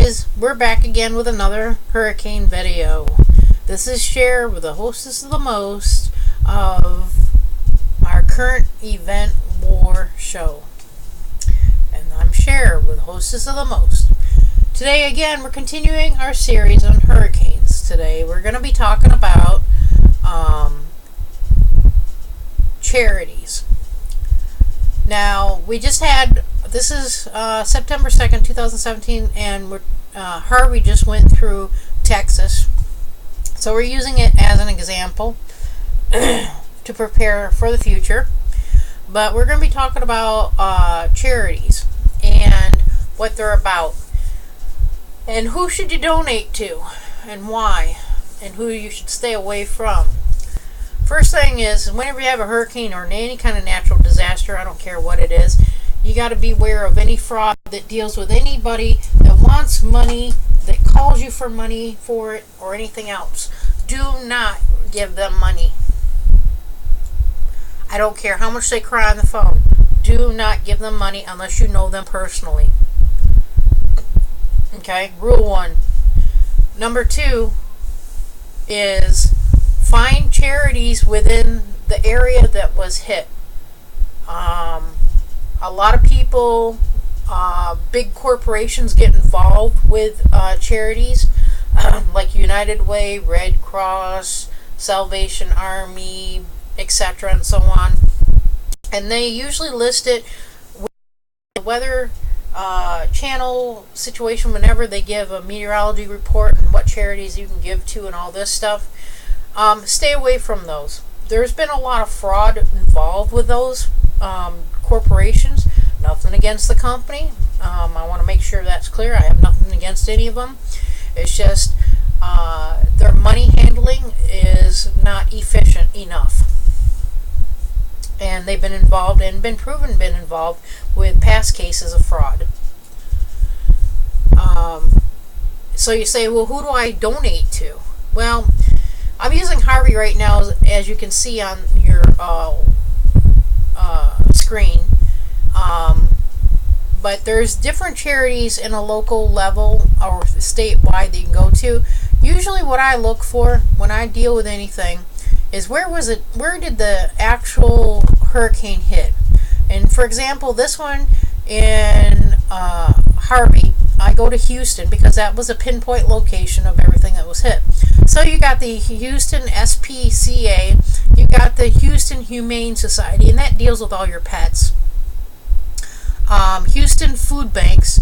guys, we're back again with another hurricane video. This is Cher with the hostess of the most of our current event war show. And I'm Cher with hostess of the most. Today again, we're continuing our series on hurricanes. Today we're going to be talking about charities. Now, we just had, this is September 2nd, 2017, and Harvey just went through Texas. So we're using it as an example to prepare for the future. But we're going to be talking about charities and what they're about. And who should you donate to and why, and who you should stay away from. First thing is, whenever you have a hurricane or any kind of natural disaster, I don't care what it is, you got to be aware of any fraud that deals with anybody that wants money, that calls you for money for it, or anything else. Do not give them money. I don't care how much they cry on the phone. Do not give them money unless you know them personally. Okay, rule 1. Number 2 is find charities within the area that was hit. A lot of people, big corporations get involved with charities like United Way, Red Cross, Salvation Army, etc. and so on. And they usually list it with the weather channel situation whenever they give a meteorology report and what charities you can give to and all this stuff. Stay away from those. There's been a lot of fraud involved with those corporations. Nothing against the company. I want to make sure that's clear. I have nothing against any of them. It's just their money handling is not efficient enough. And they've been involved and been involved with past cases of fraud. So you say, well, who do I donate to? Well, I'm using Harvey right now, as you can see on your screen. But there's different charities in a local level or statewide that you can go to. Usually what I look for when I deal with anything is where did the actual hurricane hit? And for example, this one in Harvey, I go to Houston because that was a pinpoint location of everything that was hit. So you got the Houston SPCA, you got the Houston Humane Society, and that deals with all your pets. Houston Food Banks,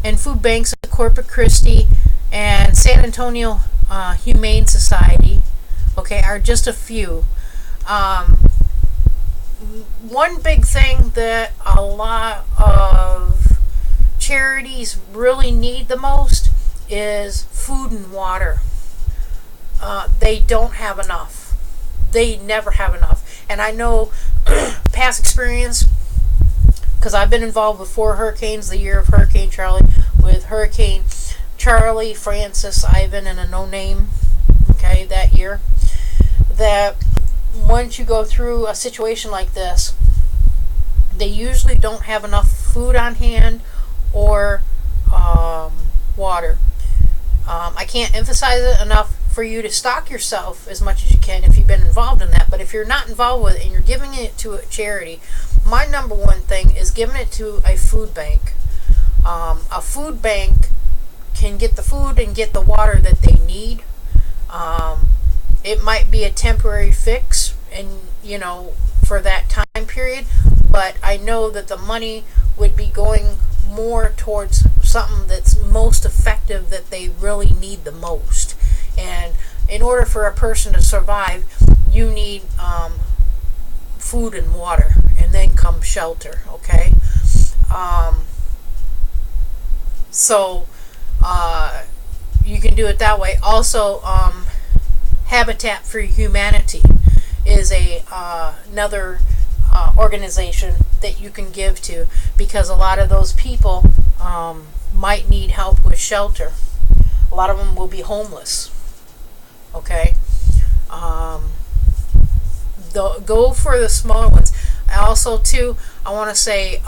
and Food Banks of Corpus Christi, and San Antonio Humane Society, okay, are just a few. One big thing that a lot of charities really need the most is food and water. They don't have enough. They never have enough. And I know past experience, because I've been involved with 4 hurricanes, the year of Hurricane Charlie, with Hurricane Charlie, Francis, Ivan, and a no-name, okay, that year, that once you go through a situation like this, they usually don't have enough food on hand or water. I can't emphasize it enough for you to stock yourself as much as you can if you've been involved in that. But if you're not involved with it and you're giving it to a charity, my number one thing is giving it to a food bank. A food bank can get the food and get the water that they need. It might be a temporary fix, and for that time period, but I know that the money would be going more towards something that's most effective, that they really need the most. And in order for a person to survive, you need food and water, and then come shelter, okay? So you can do it that way. Also, Habitat for Humanity is another organization that you can give to, because a lot of those people might need help with shelter. A lot of them will be homeless. Okay, go for the smaller ones. Also, too, I want to say,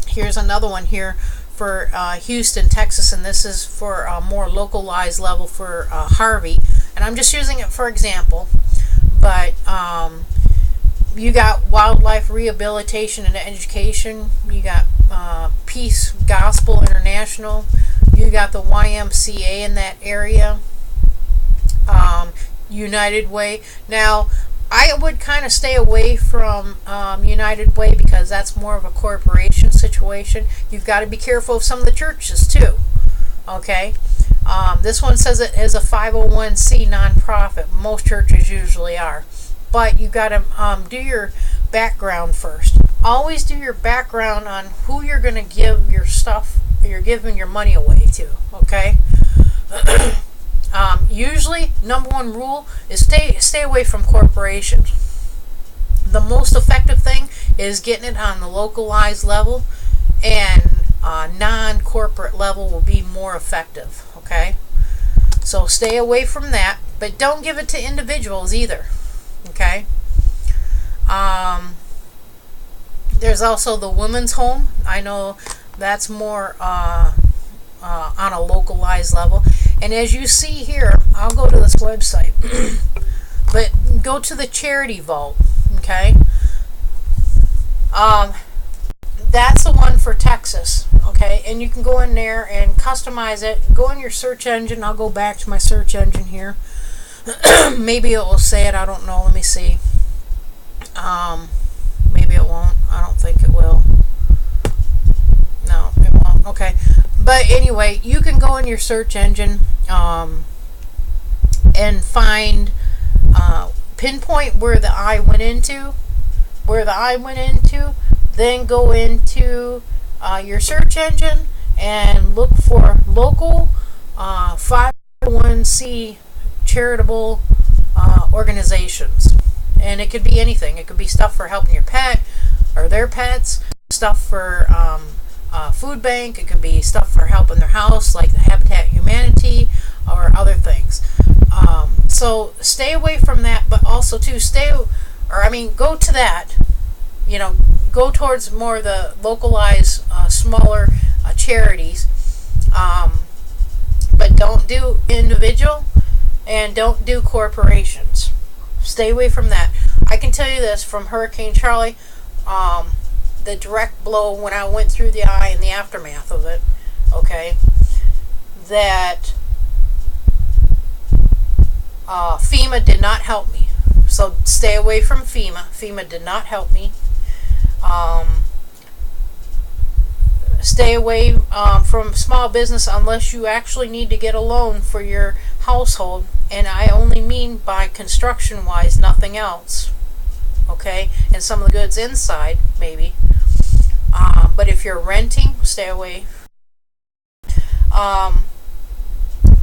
here's another one here for Houston, Texas, and this is for a more localized level for Harvey. And I'm just using it for example, but you got wildlife rehabilitation and education. You got Peace Gospel International. You got the YMCA in that area. United Way. Now, I would kind of stay away from United Way because that's more of a corporation situation. You've got to be careful of some of the churches too. Okay? This one says it is a 501c nonprofit. Most churches usually are. But you got to do your background first. Always do your background on who you're going to give your stuff, you're giving your money away to. Okay? Usually, number one rule is stay away from corporations. The most effective thing is getting it on the localized level, and non-corporate level will be more effective. Okay? So stay away from that, but don't give it to individuals either. Okay? There's also the women's home. I know that's more on a localized level. And as you see here, I'll go to this website, but go to the charity vault. Okay? That's the one for Texas. Okay? And you can go in there and customize it. Go in your search engine. I'll go back to my search engine here. Maybe it will say it. I don't know. Let me see. Maybe it won't. I don't think it will. No, it won't. Okay. But anyway, you can go in your search engine and find, pinpoint where the eye went into, then go into your search engine and look for local 501c charitable organizations. And it could be anything. It could be stuff for helping your pet or their pets, stuff for food bank. It could be stuff for helping their house, like the Habitat Humanity or other things. So stay away from that, but also to go to that. Go towards more the localized, smaller charities. But don't do individual and don't do corporations. Stay away from that. I can tell you this from Hurricane Charlie, the direct blow when I went through the eye and the aftermath of it, okay, that FEMA did not help me. So stay away from FEMA. FEMA did not help me. Stay away from small business unless you actually need to get a loan for your household, and I only mean by construction wise, nothing else. Okay, and some of the goods inside maybe, but if you're renting, stay away.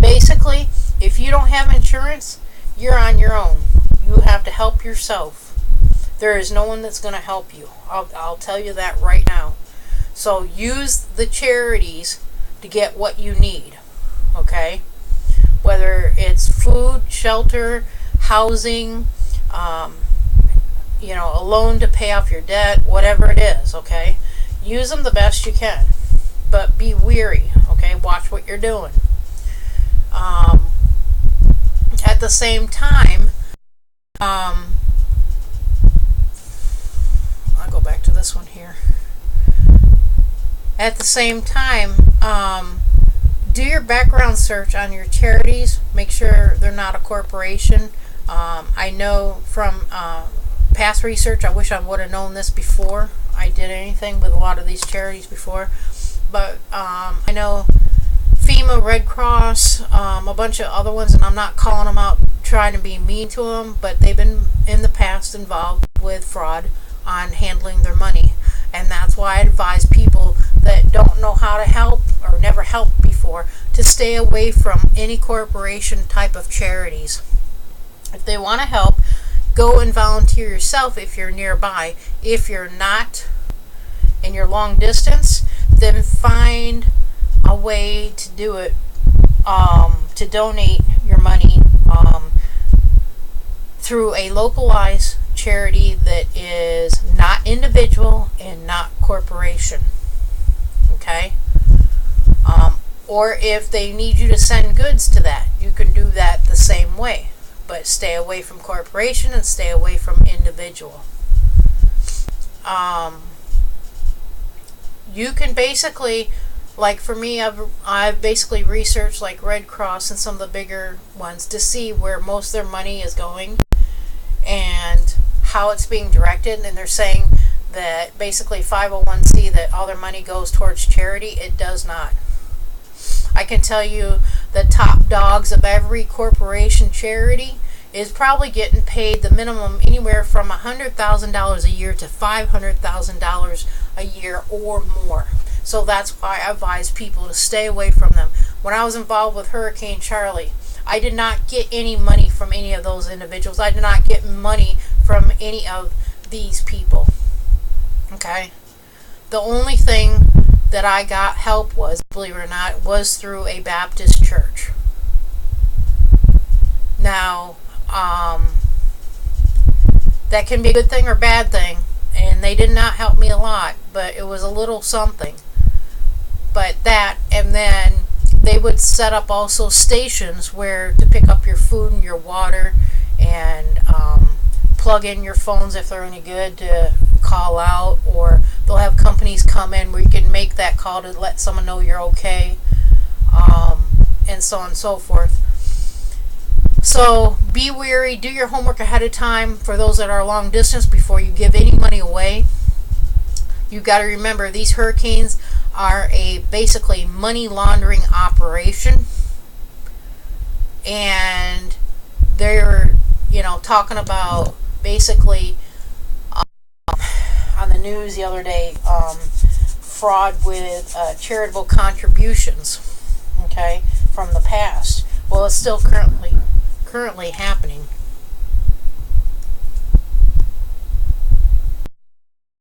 Basically, if you don't have insurance, you're on your own. You have to help yourself. There is no one that's going to help you. I'll tell you that right now. So use the charities to get what you need. Okay? Whether it's food, shelter, housing, a loan to pay off your debt, whatever it is, okay? Use them the best you can. But be wary, okay? Watch what you're doing. At the same time, I'll go back to this one here. At the same time, do your background search on your charities. Make sure they're not a corporation. I know from past research, I wish I would have known this before I did anything with a lot of these charities before. But I know FEMA, Red Cross, a bunch of other ones, and I'm not calling them out trying to be mean to them, but they've been in the past involved with fraud on handling their money. And that's why I advise people that don't know how to help or never helped before to stay away from any corporation type of charities. If they want to help, go and volunteer yourself if you're nearby. If you're not and you're long distance, then find a way to do it, to donate your money through a localized charity that is not individual and not corporation. Okay? Or if they need you to send goods to that, you can do that the same way. But stay away from corporation and stay away from individual. You can basically, like for me, I've basically researched like Red Cross and some of the bigger ones to see where most of their money is going and how it's being directed. And they're saying that basically 501c, that all their money goes towards charity. It does not. I can tell you the top dogs of every corporation charity is probably getting paid the minimum anywhere from $100,000 a year to $500,000 a year or more. So that's why I advise people to stay away from them. When I was involved with Hurricane Charlie, I did not get any money from any of those individuals. I did not get money from any of these people. Okay? The only thing that I got help was, believe it or not, was through a Baptist church. Now, that can be a good thing or bad thing, and they did not help me a lot, but it was a little something. But that, and then they would set up also stations where to pick up your food and your water, and plug in your phones if they're any good to call out, or they'll have companies come in where you can make that call to let someone know you're okay, and so on and so forth. So be wary, do your homework ahead of time for those that are long distance before you give any money away. You've got to remember these hurricanes are a basically money laundering operation, and they're talking about basically on the news the other day, fraud with charitable contributions, okay, from the past. Well, it's still currently happening.